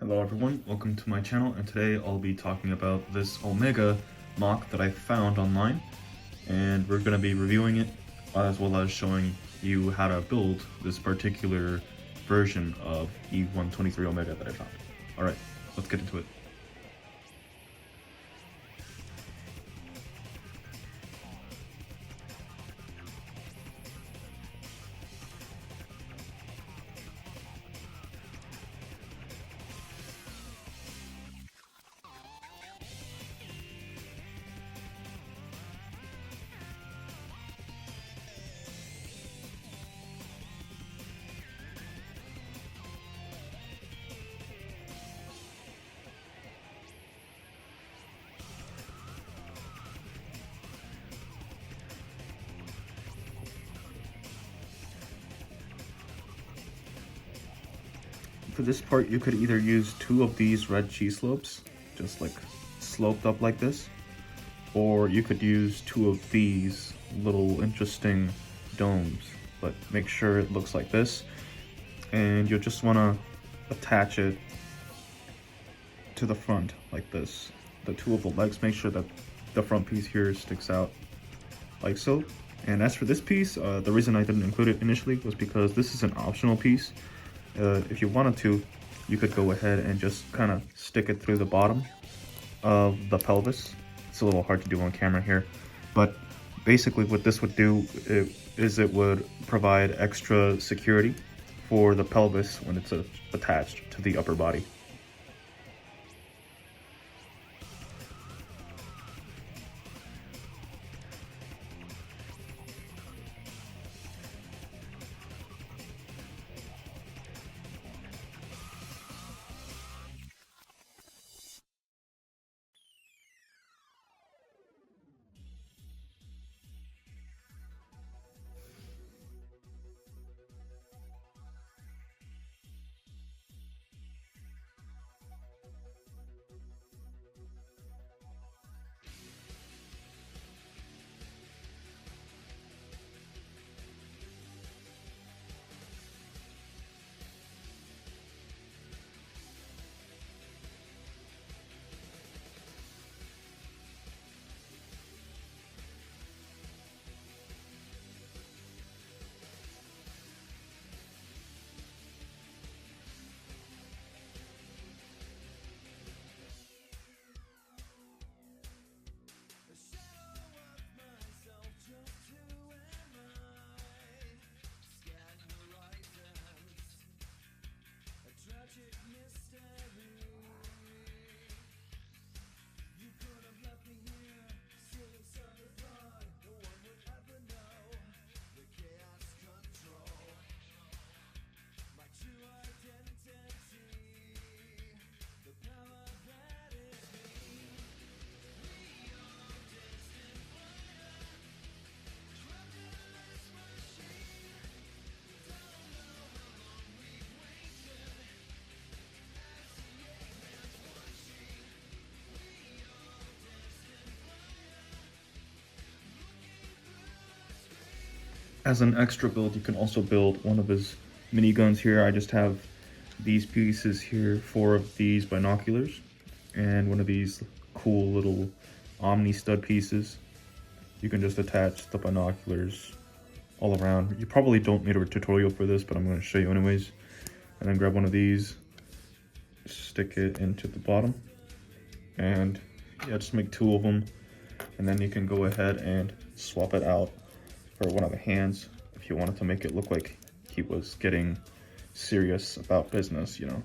Hello everyone, welcome to my channel, and today I'll be talking about this Omega MOC that I found online, and we're going to be reviewing it as well as showing you how to build this particular version of E-123 Omega that I found. Alright, let's get into it. For this part, you could either use two of these red cheese slopes, just like sloped up like this, or you could use two of these little interesting domes, but make sure it looks like this. And you'll just want to attach it to the front like this. The two of the legs, make sure that the front piece here sticks out like so. And as for this piece, the reason I didn't include it initially was because this is an optional piece. If you wanted to, you could go ahead and just kind of stick it through the bottom of the pelvis. It's a little hard to do on camera here, but basically what this would do is it would provide extra security for the pelvis when it's attached to the upper body. As an extra build, you can also build one of his miniguns here. I just have these pieces here, 4 of these binoculars, and one of these cool little Omni stud pieces. You can just attach the binoculars all around. You probably don't need a tutorial for this, but I'm going to show you anyways. And then grab one of these, stick it into the bottom, and yeah, just make 2 of them. And then you can go ahead and swap it out for one of the hands if you wanted to make it look like he was getting serious about business, you know.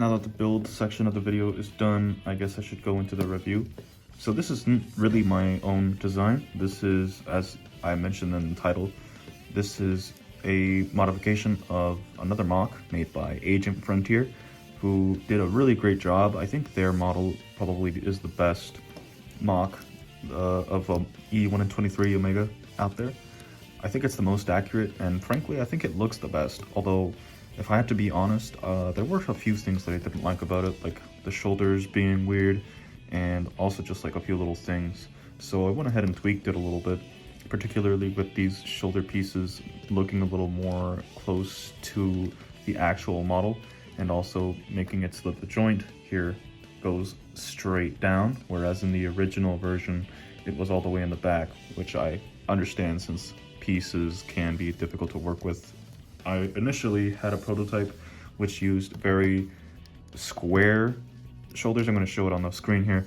now that the build section of the video is done, I guess I should go into the review. So this isn't really my own design. This is, as I mentioned in the title, this is a modification of another MOC made by Agent Frontier, who did a really great job. I think their model probably is the best MOC of E-123 Omega out there. I think it's the most accurate, and frankly, I think it looks the best. Although, if I had to be honest, there were a few things that I didn't like about it, like the shoulders being weird, and also just like a few little things. So I went ahead and tweaked it a little bit, particularly with these shoulder pieces looking a little more close to the actual model, and also making it so that the joint here goes straight down, whereas in the original version it was all the way in the back, which I understand since pieces can be difficult to work with. I initially had a prototype which used very square shoulders. I'm going to show it on the screen here,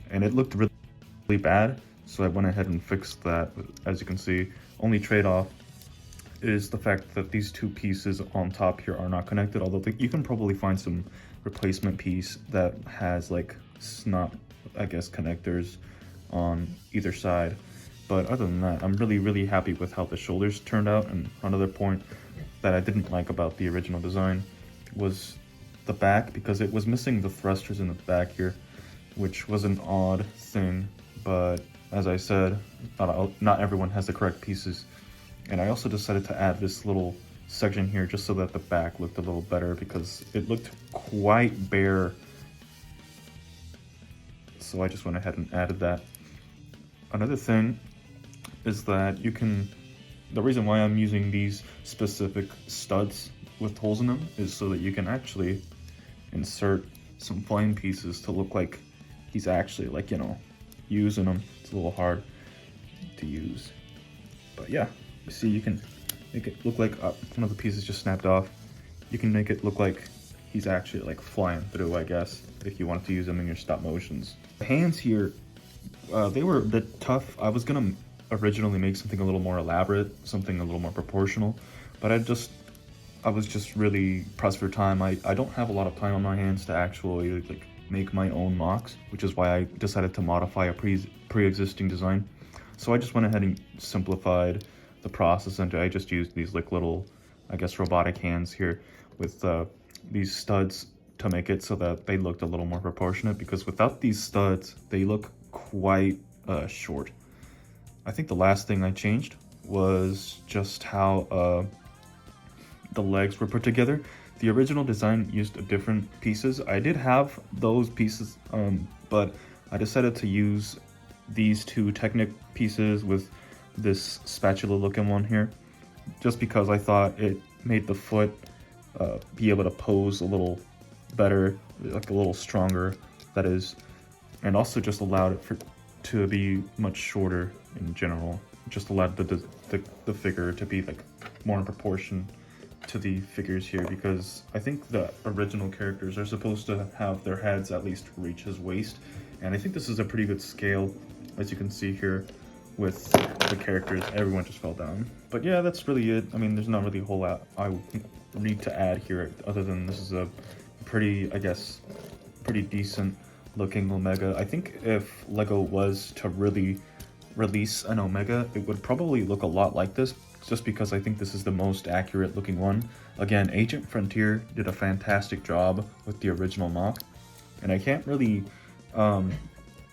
and it looked really bad, so I went ahead and fixed that. As you can see, only trade-off is the fact that these two pieces on top here are not connected, although you can probably find some replacement piece that has like snot, I guess, connectors on either side. But other than that, I'm really happy with how the shoulders turned out. And another point that I didn't like about the original design was the back, because it was missing the thrusters in the back here, which was an odd thing. But as I said, not everyone has the correct pieces. And I also decided to add this little section here just so that the back looked a little better, because it looked quite bare. So I just went ahead and added that. Another thing is that the reason why I'm using these specific studs with holes in them is so that you can actually insert some fine pieces to look like he's actually, like, you know, using them. It's a little hard to use, but yeah, you see, you can make it look like one of the pieces just snapped off. You can make it look like he's actually like flying through, I guess, if you wanted to use them in your stop motions. The hands here, they were a bit tough. I was gonna originally make something a little more elaborate, something a little more proportional, but I was just really pressed for time. I don't have a lot of time on my hands to actually like make my own MOCs, which is why I decided to modify a pre-existing design. So I just went ahead and simplified the process, and I just used these like little, I guess, robotic hands here with these studs to make it so that they looked a little more proportionate, because without these studs they look quite short. I think the last thing I changed was just how the legs were put together. The original design used different pieces. I did have those pieces, but I decided to use these two Technic pieces with this spatula looking one here, just because I thought it made the foot be able to pose a little better, like a little stronger, that is, and also just allowed it to be much shorter in general. Just allowed the figure to be like more in proportion to the figures here, because I think the original characters are supposed to have their heads at least reach his waist, and I think this is a pretty good scale, as you can see here with the characters. Everyone just fell down. But yeah, that's really it. I mean, there's not really a whole lot I need to add here, other than this is a pretty, I guess, pretty decent looking Omega. I think if Lego was to really release an Omega, it would probably look a lot like this, just because I think this is the most accurate looking one. Again, Agent Frontier did a fantastic job with the original MOC, and I can't really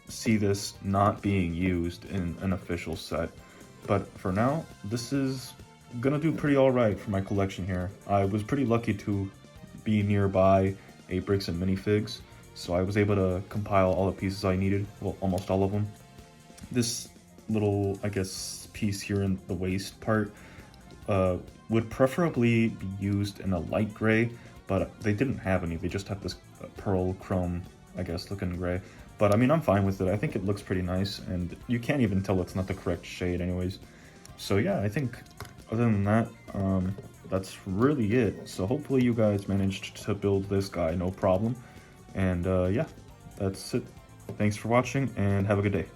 see this not being used in an official set. But for now, this is gonna do pretty alright for my collection here. I was pretty lucky to be nearby a Bricks and Minifigs, so I was able to compile all the pieces I needed, well, almost all of them. This little, I guess, piece here in the waist part would preferably be used in a light gray, but they didn't have any. They just have this pearl chrome, I guess, looking gray. But I mean, I'm fine with it. I think it looks pretty nice, and you can't even tell it's not the correct shade anyways. So yeah, I think other than that, that's really it. So hopefully you guys managed to build this guy no problem. And yeah, that's it. Thanks for watching, and have a good day.